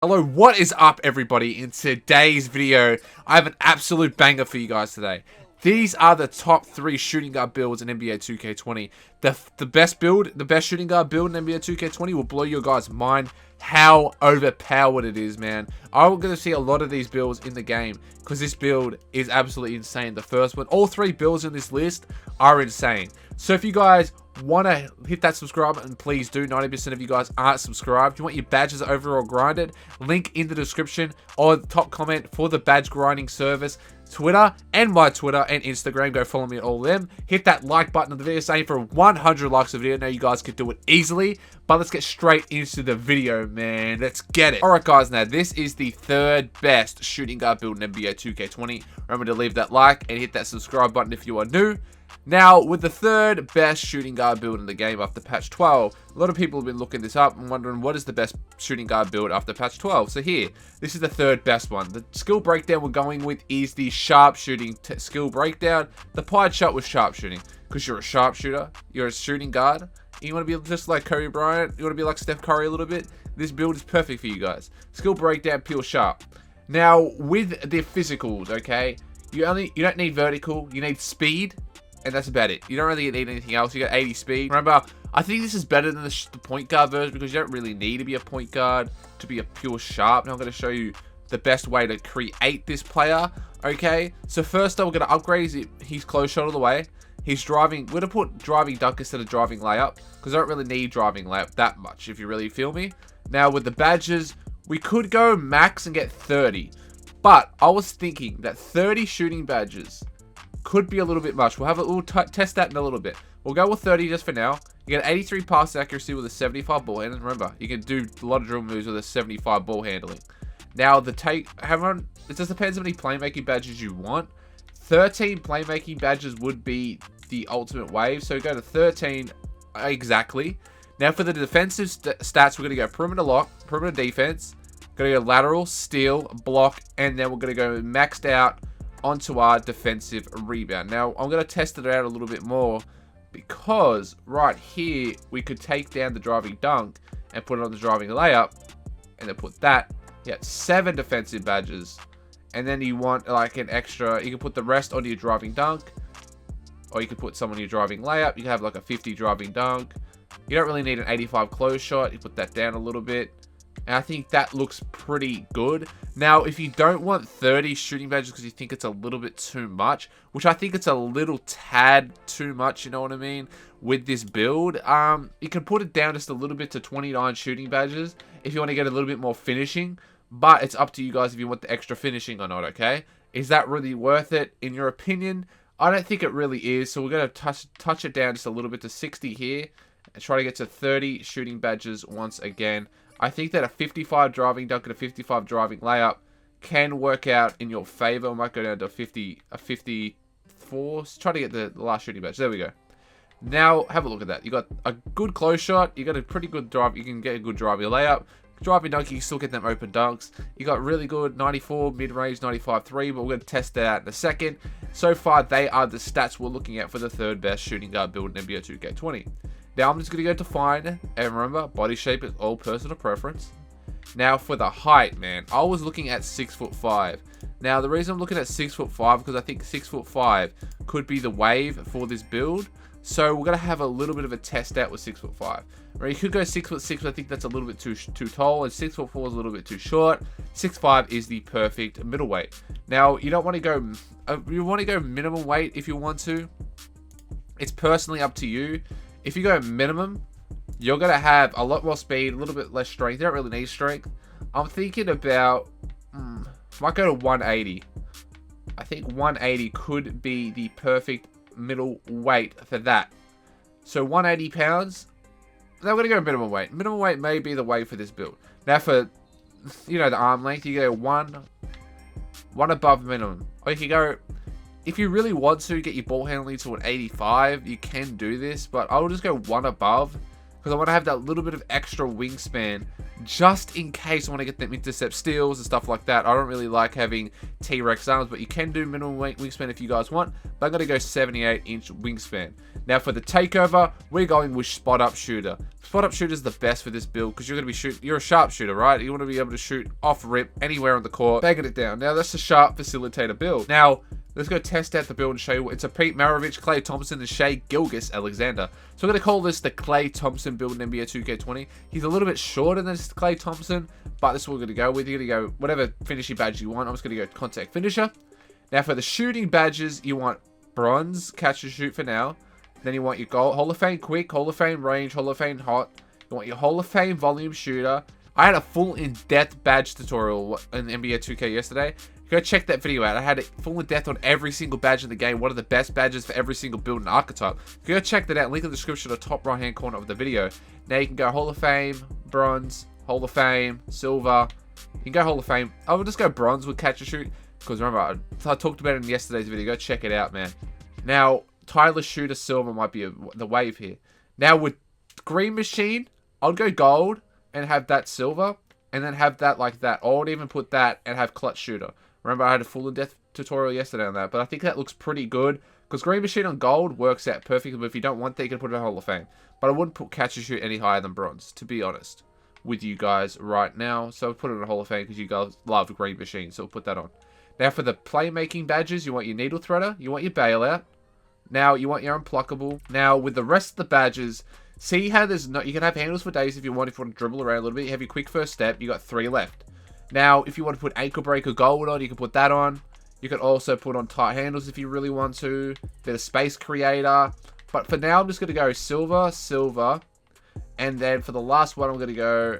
Hello, what is up everybody? In today's video, I have an absolute banger for you guys today. These are the top 3 shooting guard builds in NBA 2K20. The best build, the best shooting guard build in NBA 2K20 will blow your guys' mind how overpowered it is, man. I'm going to see a lot of these builds in the game because this build is absolutely insane. The first one, all 3 builds in this list are insane. So if you guys want to hit that subscribe button, please do. 90% of you guys aren't subscribed. You want your badges overall grinded? Link in the description or the top comment for the badge grinding service. Twitter and my Twitter and Instagram. Go follow me at all of them. Hit that like button on the video, saying for 100 likes of the video. Now you guys can do it easily. But let's get straight into the video, man. Let's get it. Alright guys, now this is the 3rd best shooting guard build in NBA 2K20. Remember to leave that like and hit that subscribe button if you are new. Now, with the 3rd best shooting guard build in the game after patch 12, a lot of people have been looking this up and wondering what is the best shooting guard build after patch 12. So here, this is the 3rd best one. The skill breakdown we're going with is the sharpshooting skill breakdown. The pie chart was sharpshooting because you're a sharpshooter, you're a shooting guard. You want to be just like Kobe Bryant, you want to be like Steph Curry a little bit. This build is perfect for you guys. Skill breakdown, pure sharp. Now, with the physicals, okay, you don't need vertical, you need speed. And that's about it. You don't really need anything else. You got 80 speed. Remember, I think this is better than the point guard version because you don't really need to be a point guard to be a pure sharp. Now I'm going to show you the best way to create this player. Okay, so first up, we're going to upgrade his close shot all the way. He's driving. We're going to put driving dunk instead of driving layup because I don't really need driving layup that much, if you really feel me. Now with the badges, we could go max and get 30. But I was thinking that 30 shooting badges could be a little bit much. We'll test that in a little bit. We'll go with 30 just for now. You get 83 pass accuracy with a 75 ball handling. Remember, you can do a lot of drill moves with a 75 ball handling. Now, it just depends how many playmaking badges you want. 13 playmaking badges would be the ultimate wave. So go to 13 exactly. Now, for the defensive stats, we're going to go perimeter lock, perimeter defense. Going to go lateral, steal, block, and then we're going to go maxed out onto our defensive rebound. Now, I'm going to test it out a little bit more because right here, we could take down the driving dunk and put it on the driving layup and then put that. You got 7 defensive badges. And then you want like an extra, you can put the rest onto your driving dunk or you can put some on your driving layup. You can have like a 50 driving dunk. You don't really need an 85 close shot. You put that down a little bit. And I think that looks pretty good. Now, if you don't want 30 shooting badges because you think it's a little bit too much, which I think it's a little tad too much, you know what I mean, with this build, you can put it down just a little bit to 29 shooting badges if you want to get a little bit more finishing. But it's up to you guys if you want the extra finishing or not, okay? Is that really worth it, in your opinion? I don't think it really is. So we're going to touch it down just a little bit to 60 here and try to get to 30 shooting badges once again. I think that a 55 driving dunk and a 55 driving layup can work out in your favor. I might go down to a 54. Let's try to get the last shooting badge. There we go. Now, have a look at that. You got a good close shot. You got a pretty good drive. You can get a good driving layup. Driving dunk, you can still get them open dunks. You got really good 94 mid-range, 95 3, but we're going to test that out in a second. So far, they are the stats we're looking at for the 3rd best shooting guard build in NBA 2K20. Now, I'm just going to go to define, and remember, body shape is all personal preference. Now, for the height, man, I was looking at 6'5". Now, the reason I'm looking at 6'5", because I think 6'5" could be the wave for this build. So, we're going to have a little bit of a test out with 6'5". Or you could go 6'6", but I think that's a little bit too tall, and 6'4" is a little bit too short. 6'5" is the perfect middleweight. Now, you don't want to go, you want to go minimum weight if you want to. It's personally up to you. If you go minimum, you're going to have a lot more speed, a little bit less strength. You don't really need strength. I'm thinking about, might go to 180. I think 180 could be the perfect middle weight for that. So 180 pounds, now we're going to go minimum weight. Minimum weight may be the way for this build. Now for, the arm length, you go one above minimum. Or you can go, if you really want to get your ball handling to an 85, you can do this, but I'll just go 1 above because I want to have that little bit of extra wingspan just in case I want to get them intercept steals and stuff like that. I don't really like having T-Rex arms, but you can do minimum wingspan if you guys want. But I'm going to go 78-inch wingspan. Now for the takeover, we're going with spot up shooter. Spot up shooter is the best for this build because you're going to be you're a sharpshooter, right? You want to be able to shoot off rip anywhere on the court, bagging it down. Now that's the sharp facilitator build. Now let's go test out the build and show you. It's a Pete Maravich, Klay Thompson, and Shai Gilgeous-Alexander. So we're going to call this the Klay Thompson build in NBA 2K20. He's a little bit shorter than Klay Thompson, but this is what we're going to go with. You're going to go whatever finishing badge you want. I'm just going to go contact finisher. Now for the shooting badges, you want bronze, catch and shoot for now. Then you want your goal, Hall of Fame quick, Hall of Fame range, Hall of Fame hot. You want your Hall of Fame volume shooter. I had a full in-depth badge tutorial in NBA 2K yesterday. Go check that video out. I had it full in depth on every single badge in the game. What are the best badges for every single build and archetype? Go check that out. Link in the description, the top right hand corner of the video. Now you can go Hall of Fame, bronze, Hall of Fame, silver. You can go Hall of Fame. I will just go bronze with catch and shoot. Because remember, I talked about it in yesterday's video. Go check it out, man. Now, Tyler Shooter silver might be the wave here. Now with green machine, I'll go gold and have that silver. And then have that like that. Or I would even put that and have clutch shooter. Remember, I had a full in-depth tutorial yesterday on that, but I think that looks pretty good because green machine on gold works out perfectly. But if you don't want that, you can put it in Hall of Fame. But I wouldn't put catch and shoot any higher than bronze, to be honest with you guys right now. So I'll put it in Hall of Fame because you guys love green machine, so we'll put that on. Now for the playmaking badges, you want your needle threader, you want your bailout. Now you want your unpluckable. Now with the rest of the badges, see how there's no, you can have handles for days if you want to dribble around a little bit. You have your quick first step. You got 3 left. Now, if you want to put ankle breaker gold on, you can put that on. You can also put on tight handles if you really want to. Bit of space creator. But for now, I'm just going to go silver, silver. And then for the last one, I'm going to go...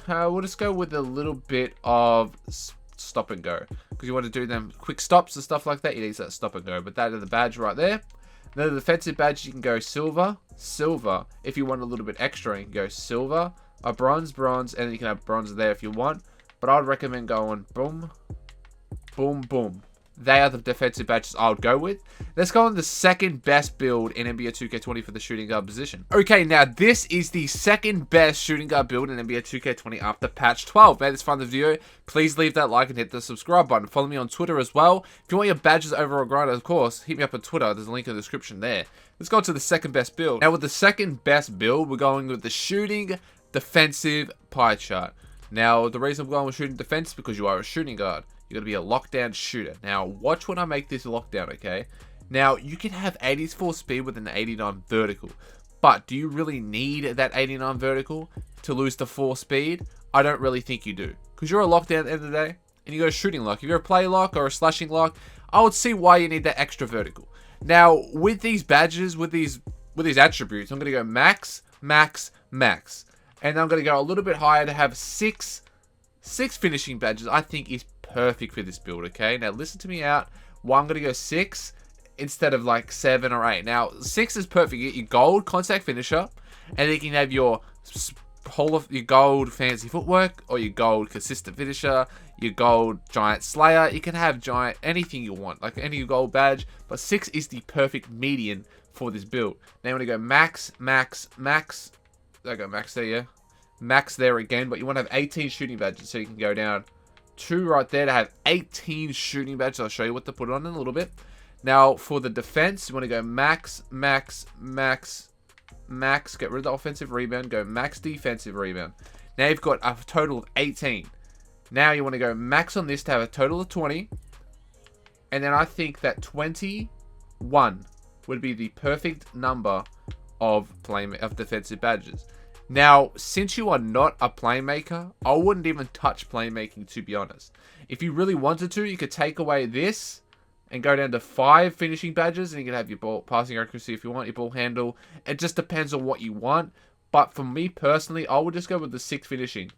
we'll just go with a little bit of stop and go. Because you want to do them quick stops and stuff like that. You need that stop and go. But that is the badge right there. Then the defensive badge, you can go silver, silver. If you want a little bit extra, you can go silver, a bronze, bronze. And then you can have bronze there if you want. But I would recommend going boom, boom, boom. They are the defensive badges I would go with. Let's go on the second best build in NBA 2K20 for the shooting guard position. Okay, now this is the second best shooting guard build in NBA 2K20 after patch 12. Made this fun the video. Please leave that like and hit the subscribe button. Follow me on Twitter as well. If you want your badges over on Grinder, of course, hit me up on Twitter. There's a link in the description there. Let's go to the second best build. Now with the second best build, we're going with the shooting defensive pie chart. Now, the reason I'm going with shooting defense is because you are a shooting guard. You're going to be a lockdown shooter. Now, watch when I make this lockdown, okay? Now, you can have 84 speed with an 89 vertical. But do you really need that 89 vertical to lose the 4 speed? I don't really think you do. Because you're a lockdown at the end of the day, and you got a shooting lock. If you're a play lock or a slashing lock, I would see why you need that extra vertical. Now, with these badges, with these attributes, I'm going to go max, max, max. And I'm going to go a little bit higher to have 6 finishing badges. I think is perfect for this build, okay? Now, listen to me out. Why I'm going to go 6 instead of like 7 or 8. Now, 6 is perfect. You get your gold contact finisher. And then you can have your gold fancy footwork. Or your gold consistent finisher. Your gold giant slayer. You can have giant anything you want. Like any gold badge. But 6 is the perfect median for this build. Now, I'm going to go max, max, max. I go max there, yeah. Max there again, but you want to have 18 shooting badges, so you can go down 2 right there to have 18 shooting badges. I'll show you what to put on in a little bit. Now, for the defense, you want to go max, max, max, max. Get rid of the offensive rebound. Go max defensive rebound. Now you've got a total of 18. Now you want to go max on this to have a total of 20. And then I think that 21 would be the perfect number of defensive badges. Now, since you are not a playmaker, I wouldn't even touch playmaking, to be honest. If you really wanted to, you could take away this and go down to 5 finishing badges, and you can have your ball passing accuracy if you want, your ball handle. It just depends on what you want. But for me personally, I would just go with the 6 finishing.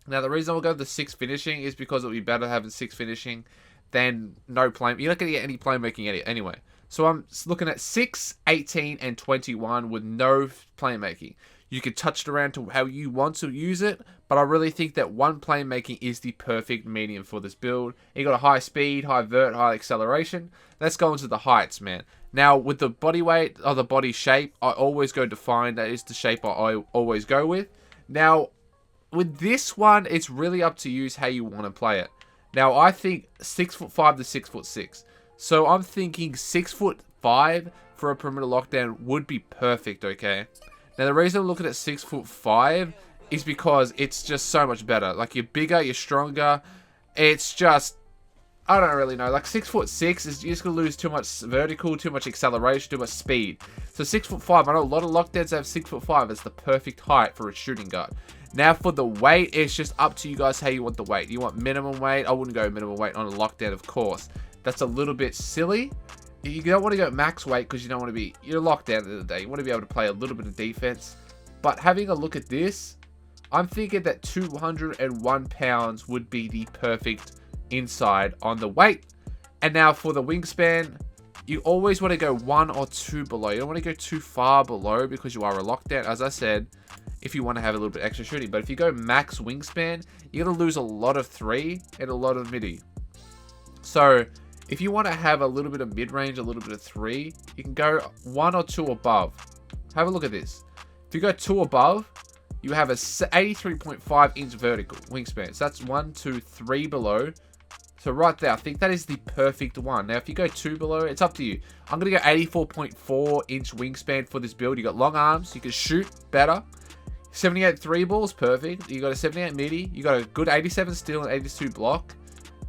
Now, the reason I will go with the 6 finishing is because it would be better having 6 finishing than no play. You're not going to get any playmaking anyway. So I'm looking at 6, 18, and 21 with no playmaking. You can touch it around to how you want to use it, but I really think that one playmaking is the perfect medium for this build. You got a high speed, high vert, high acceleration. Let's go into the heights, man. Now, with the body weight or the body shape, I always go defined. That is the shape I always go with. Now, with this one, it's really up to you how you want to play it. Now, I think 6'5" to 6'6". So I'm thinking 6'5" for a perimeter lockdown would be perfect, okay? Now, the reason I'm looking at 6'5" is because it's just so much better. Like, you're bigger, you're stronger. It's just, I don't really know. Like, 6'6" is you're just going to lose too much vertical, too much acceleration, too much speed. So 6'5", I know a lot of lockdowns have 6'5". It's the perfect height for a shooting guard. Now, for the weight, it's just up to you guys how you want the weight. You want minimum weight? I wouldn't go minimum weight on a lockdown, of course. That's a little bit silly. You don't want to go max weight because you don't want to be... You're locked down at the end of the day. You want to be able to play a little bit of defense. But having a look at this, I'm thinking that 201 pounds would be the perfect inside on the weight. And now for the wingspan, you always want to go 1 or 2 below. You don't want to go too far below because you are a lockdown. As I said, if you want to have a little bit extra shooting. But if you go max wingspan, you're going to lose a lot of 3 and a lot of midi. So if you want to have a little bit of mid-range, a little bit of 3, you can go 1 or 2 above. Have a look at this. If you go 2 above, you have a 83.5 inch vertical wingspan. So that's 1, 2, 3 below. So right there, I think that is the perfect one. Now, if you go 2 below, it's up to you. I'm going to go 84.4 inch wingspan for this build. You got long arms. You can shoot better. 78 3 balls, perfect. You got a 78 midi. You got a good 87 steal and 82 block.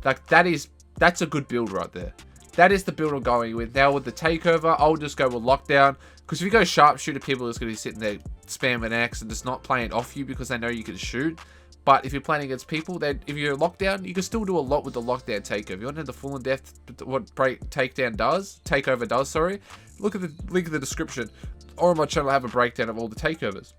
Like, that's a good build right there. That is the build I'm going with. Now, with the takeover, I'll just go with lockdown. Because if you go sharpshooter, people are just going to be sitting there spamming X and just not playing off you because they know you can shoot. But if you're playing against people, then if you're lockdown, you can still do a lot with the lockdown takeover. You want to know the full in depth what takeover does, sorry. Look at the link in the description. Or on my channel, I have a breakdown of all the takeovers.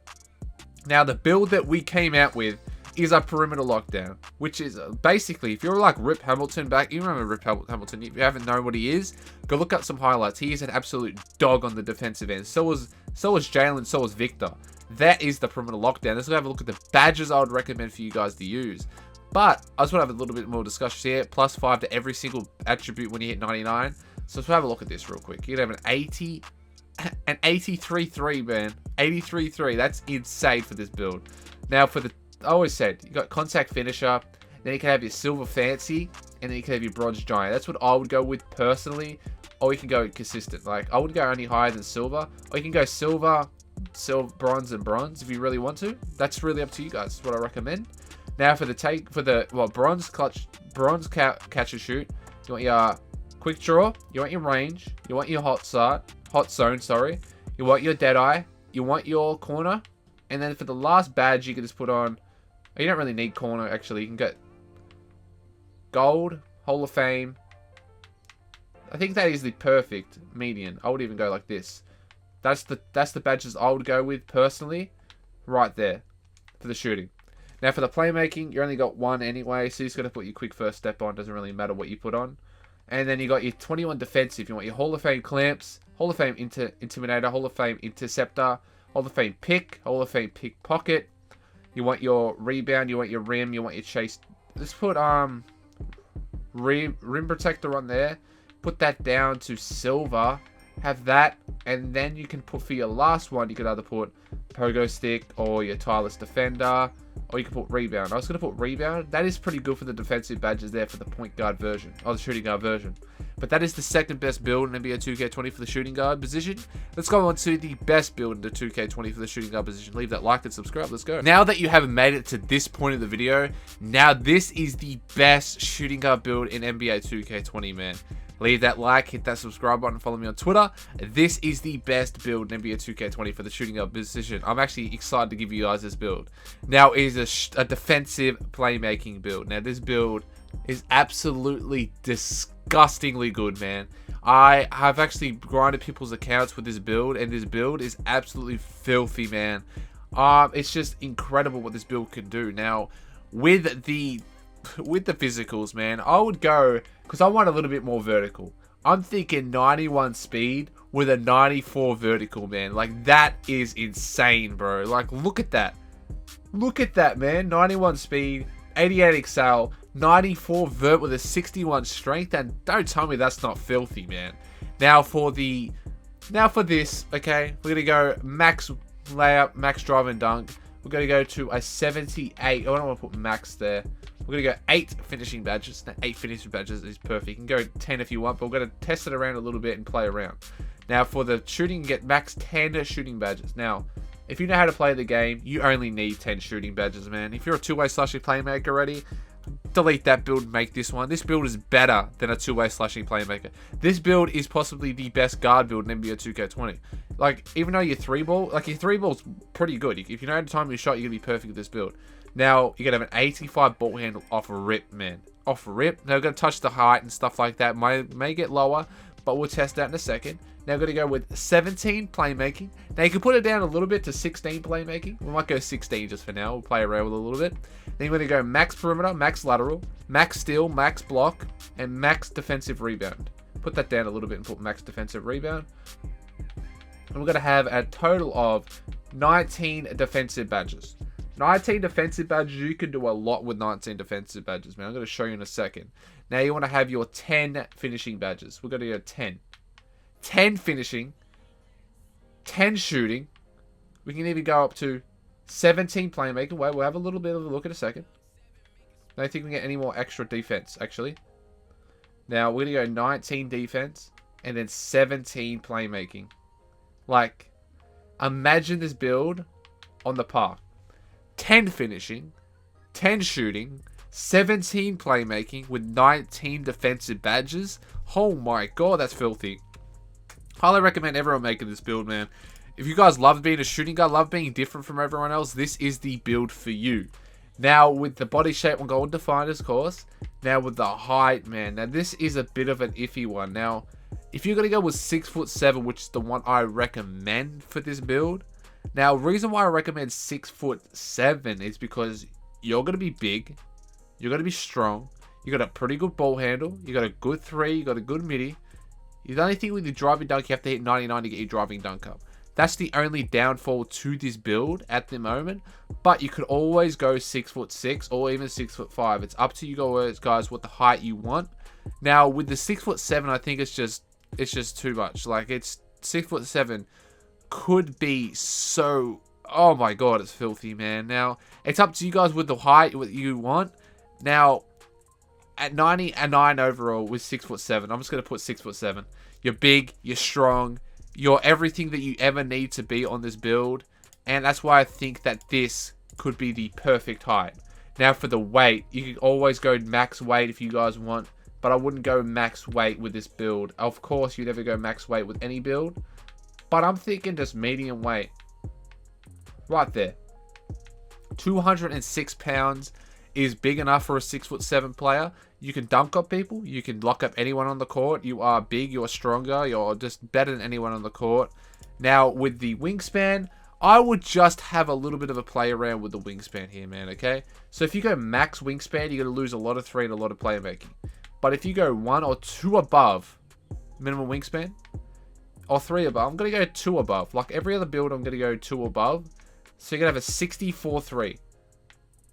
Now, the build that we came out with is a perimeter lockdown, which is basically, if you're like Rip Hamilton back, you remember Rip Hamilton, if you haven't known what he is, go look up some highlights. He is an absolute dog on the defensive end. So was Jalen, so was Victor. That is the perimeter lockdown. Let's go have a look at the badges I would recommend for you guys to use. But I just want to have a little bit more discussion here. +5 to every single attribute when you hit 99. So let's have a look at this real quick. You can have an 83-3, man. 83-3. That's insane for this build. Now, for the, I always said, you got contact finisher, then you can have your silver fancy, and then you can have your bronze giant. That's what I would go with personally. Or you can go consistent. Like, I would go only higher than silver. Or you can go silver, bronze, and bronze if you really want to. That's really up to you guys. That's what I recommend. Now for the bronze catch and shoot, you want your quick draw, you want your range, you want your hot zone, sorry. You want your dead eye, you want your corner, and then for the last badge you can just put on, you don't really need corner actually, you can get gold, Hall of Fame. I think that is the perfect median. I would even go like this. That's the badges I would go with personally, right there for the shooting. Now for the playmaking, you only got 1 anyway, so you just got to put your quick first step on. Doesn't really matter what you put on. And then you got your 21 defensive. You want your Hall of Fame clamps, Hall of Fame intimidator, Hall of Fame interceptor, Hall of Fame pick, Hall of Fame pickpocket. You want your rebound, you want your rim, you want your chase. Let's put rim protector on there. Put that down to silver. Have that, and then you can put for your last one, you could either put pogo stick or your tireless defender, or you can put rebound. I was going to put rebound. That is pretty good for the defensive badges there for the point guard version, or the shooting guard version. But that is the second best build in NBA 2K20 for the shooting guard position. Let's go on to the best build in the 2K20 for the shooting guard position. Leave that like and subscribe. Let's go. Now that you have made it to this point of the video, now this is the best shooting guard build in NBA 2K20, man. Leave that like, hit that subscribe button, follow me on Twitter. This is the best build in NBA 2K20 for the shooting guard position. I'm actually excited to give you guys this build. Now, it is a defensive playmaking build. Now, this build is absolutely disgustingly good, man. I have actually grinded people's accounts with this build, and this build is absolutely filthy, man. It's just incredible what this build can do. Now, with the physicals, man, I would go, because I want a little bit more vertical. I'm thinking 91 speed with a 94 vertical, man. Like, that is insane, bro. Like, look at that. Look at that, man. 91 speed, 88 excel, 94 vert with a 61 strength. And don't tell me that's not filthy, man. Now for this, okay, we're going to go max layup, max drive and dunk. We're going to go to a 78. I don't want to put max there. We're going to go 8 finishing badges. Now, 8 finishing badges is perfect. You can go 10 if you want, but we're going to test it around a little bit and play around. Now, for the shooting, get max 10 shooting badges. Now, if you know how to play the game, you only need 10 shooting badges, man. If you're a two-way slashing playmaker already, delete that build and make this one. This build is better than a two-way slashing playmaker. This build is possibly the best guard build in NBA 2K20. Like, even though your 3-ball, like your 3-ball's pretty good. If you know how to time your shot, you're going to be perfect with this build. Now, you're going to have an 85 ball handle off a rip, man. Off a rip. Now, we're going to touch the height and stuff like that. May get lower, but we'll test that in a second. Now, we're going to go with 17 playmaking. Now, you can put it down a little bit to 16 playmaking. We might go 16 just for now. We'll play around with it a little bit. Then you're going to go max perimeter, max lateral, max steal, max block, and max defensive rebound. Put that down a little bit and put max defensive rebound. And we're going to have a total of 19 defensive badges. 19 defensive badges. You can do a lot with 19 defensive badges, man. I'm going to show you in a second. Now, you want to have your 10 finishing badges. We're going to go 10. 10 finishing, 10 shooting. We can even go up to 17 playmaking. Wait, we'll have a little bit of a look in a second. I don't think we can get any more extra defense, actually. Now, we're going to go 19 defense and then 17 playmaking. Like, imagine this build on the park. 10 finishing, 10 shooting, 17 playmaking with 19 defensive badges. Oh my god, that's filthy. Highly recommend everyone making this build, man. If you guys love being a shooting guard, love being different from everyone else, this is the build for you. Now, with the body shape, we'll go on Definer's course. Now, with the height, man. Now, this is a bit of an iffy one. Now, if you're going to go with 6'7", which is the one I recommend for this build. Now, reason why I recommend 6'7" is because you're going to be big. You're going to be strong. You got a pretty good ball handle. You got a good 3. You got a good midi. The only thing with your driving dunk, you have to hit 99 to get your driving dunk up. That's the only downfall to this build at the moment. But you could always go 6'6" or even 6'5". It's up to you guys what the height you want. Now with the 6'7", I think it's just too much. Like, it's 6'7" could be so, oh my god, it's filthy, man. Now it's up to you guys with the height what you want. Now, at 99 overall with 6'7", I'm just going to put 6'7". You're big, you're strong, you're everything that you ever need to be on this build. And that's why I think that this could be the perfect height. Now for the weight, you can always go max weight if you guys want. But I wouldn't go max weight with this build. Of course, you never go max weight with any build. But I'm thinking just medium weight. Right there. 206 pounds is big enough for a 6'7" player. You can dunk up people. You can lock up anyone on the court. You are big. You're stronger. You're just better than anyone on the court. Now, with the wingspan, I would just have a little bit of a play around with the wingspan here, man, okay? So if you go max wingspan, you're going to lose a lot of 3 and a lot of playmaking. But if you go 1 or 2 above minimum wingspan, or 3 above, I'm going to go 2 above. Like every other build, I'm going to go 2 above. So you're going to have a 64-3.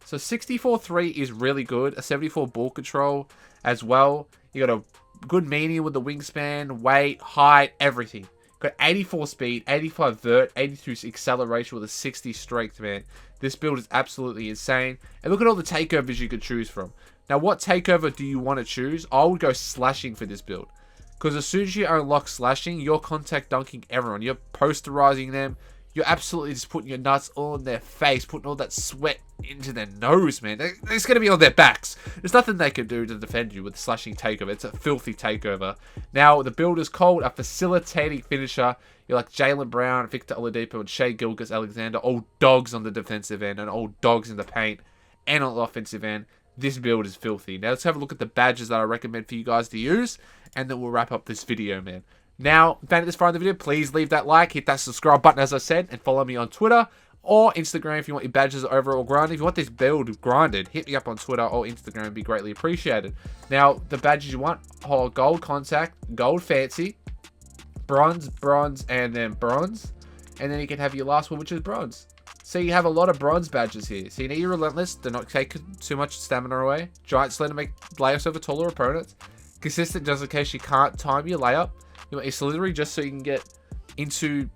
So 64-3 is really good. A 74 ball control as well. You got a good medium with the wingspan, weight, height, everything. Got 84 speed, 85 vert, 82 acceleration with a 60 strength, man. This build is absolutely insane. And look at all the takeovers you could choose from. Now, what takeover do you want to choose? I would go slashing for this build. Because as soon as you unlock slashing, you're contact dunking everyone. You're posterizing them. You're absolutely just putting your nuts all in their face, putting all that sweat into their nose, man. It's going to be on their backs. There's nothing they can do to defend you with the slashing takeover. It's a filthy takeover. Now, the build is called a facilitating finisher. You're like Jaylen Brown, Victor Oladipo, and Shai Gilgeous-Alexander. All dogs on the defensive end and all dogs in the paint and on the offensive end. This build is filthy. Now, let's have a look at the badges that I recommend for you guys to use. And then we'll wrap up this video, man. Now, if you found this far in the video, please leave that like, hit that subscribe button as I said, and follow me on Twitter. or Instagram if you want your badges overall grinded. If you want this build grinded, hit me up on Twitter or Instagram. It'd be greatly appreciated. Now, the badges you want are gold contact, gold fancy, bronze, bronze, and then bronze. And then you can have your last one, which is bronze. So you have a lot of bronze badges here. So you need your relentless, do not take too much stamina away. Giant sled to make layups over taller opponents. Consistent just in case you can't time your layup. You want your solidarity just so you can get into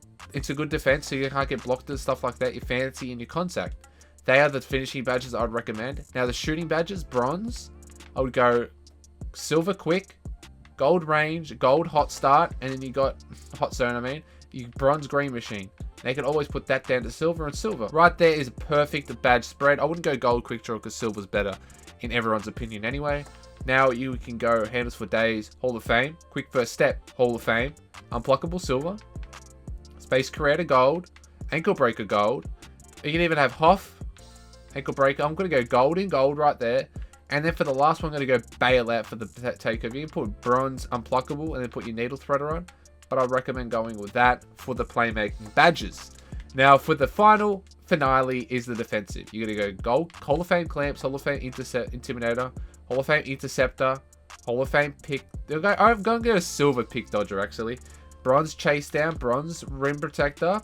good defense, so you can't get blocked and stuff like that. Your fancy and your contact. They are the finishing badges I'd recommend. Now the shooting badges, bronze, I would go silver quick, gold range, gold hot start, and then you got hot zone, I mean. You bronze green machine. Now you can always put that down to silver and silver. Right there is a perfect badge spread. I wouldn't go gold quick draw because silver's better in everyone's opinion anyway. Now you can go handles for days, Hall of Fame, quick first step, Hall of Fame, unpluckable silver, space creator gold, ankle breaker gold. You can even have Hoff, ankle breaker. I'm going to go gold in gold right there. And then for the last one, I'm going to go bailout for the takeover. You can put bronze unpluckable and then put your needle threader on. But I recommend going with that for the playmaking badges. Now for the final finale is the defensive. You're going to go gold, Hall of Fame clamps, Hall of Fame intimidator, Hall of Fame interceptor, Hall of Fame pick. I'm going to go a silver pick dodger actually. Bronze chase down, bronze rim protector.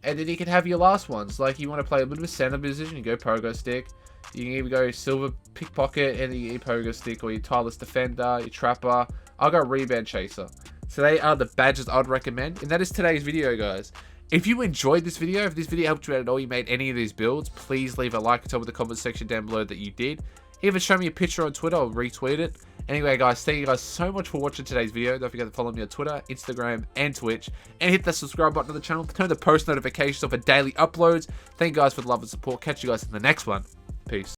And then you can have your last ones. Like you want to play a bit of a center position, you go pogo stick. You can either go silver pickpocket and your pogo stick, or your tireless defender, your trapper. I'll go rebound chaser. So they are the badges I'd recommend. And that is today's video, guys. If you enjoyed this video, if this video helped you out at all, you made any of these builds, please leave a like and tell me in the comment section down below that you did. Even show me a picture on Twitter, I'll retweet it. Anyway, guys, thank you guys so much for watching today's video. Don't forget to follow me on Twitter, Instagram, and Twitch. And hit that subscribe button to the channel. Turn the post notifications on for daily uploads. Thank you guys for the love and support. Catch you guys in the next one. Peace.